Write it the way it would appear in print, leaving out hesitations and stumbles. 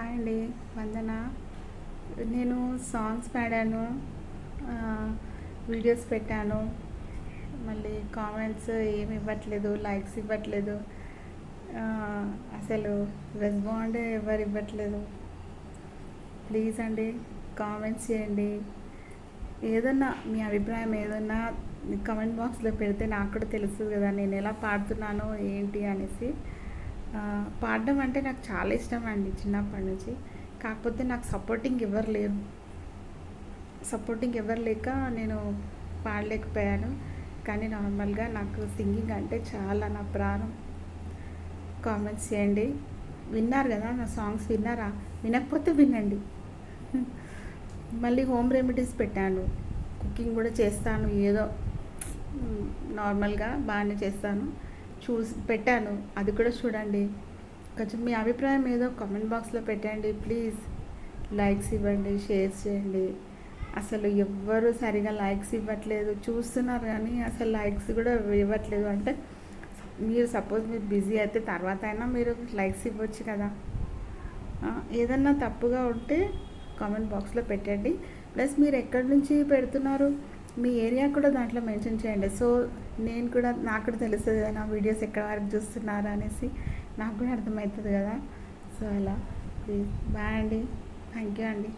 Hi అండి, వందన. నేను songs పాడాను, వీడియోస్ పెట్టాను, మళ్ళీ కామెంట్స్ ఏమి ఇవ్వట్లేదు, లైక్స్ ఇవ్వట్లేదు, అసలు రెస్పాండ్ ఎవరు ఇవ్వట్లేదు. ప్లీజ్ అండి, కామెంట్స్ చేయండి. ఏదన్నా మీ అభిప్రాయం ఏదన్నా కామెంట్ బాక్స్లో పెడితే నాకు కూడా తెలుస్తుంది కదా నేను ఎలా పాడుతున్నానో ఏంటి అనేసి. పాడడం అంటే నాకు చాలా ఇష్టం అండి చిన్నప్పటి నుంచి. కాకపోతే నాకు సపోర్టింగ్ ఎవరు లేక నేను పాడలేకపోయాను. కానీ నార్మల్గా నాకు సింగింగ్ అంటే చాలా నా ప్రాణం. కామెంట్స్ చేయండి. విన్నారు కదా నా సాంగ్స్, విన్నారా? వినకపోతే వినండి. మళ్ళీ హోమ్ రెమెడీస్ పెట్టాను, కుకింగ్ కూడా చేస్తాను, ఏదో నార్మల్గా బాగానే చేస్తాను. పెట్టాను, అది కూడా చూడండి. కొంచెం మీ అభిప్రాయం ఏదో కామెంట్ బాక్స్లో పెట్టండి ప్లీజ్. లైక్స్ ఇవ్వండి, షేర్స్ చేయండి. అసలు ఎవ్వరు సరిగా లైక్స్ ఇవ్వట్లేదు, చూస్తున్నారు కానీ అసలు లైక్స్ కూడా ఇవ్వట్లేదు. అంటే మీరు సపోజ్ మీరు బిజీ అయితే తర్వాత అయినా మీరు లైక్స్ ఇవ్వచ్చు కదా. ఏదన్నా తప్పుగా ఉంటే కామెంట్ బాక్స్లో పెట్టండి. ప్లస్ మీరు ఎక్కడి నుంచి పెడుతున్నారు, మీ ఏరియా కూడా దాంట్లో మెన్షన్ చేయండి. సో నాకు కూడా తెలుస్తుంది కదా నా వీడియోస్ ఎక్కడ వరకు చూస్తున్నారు అనేసి, నాకు కూడా అర్థమవుతుంది కదా. సో అలా ప్లీజ్. బాయ్ అండి, థ్యాంక్ యూ అండి.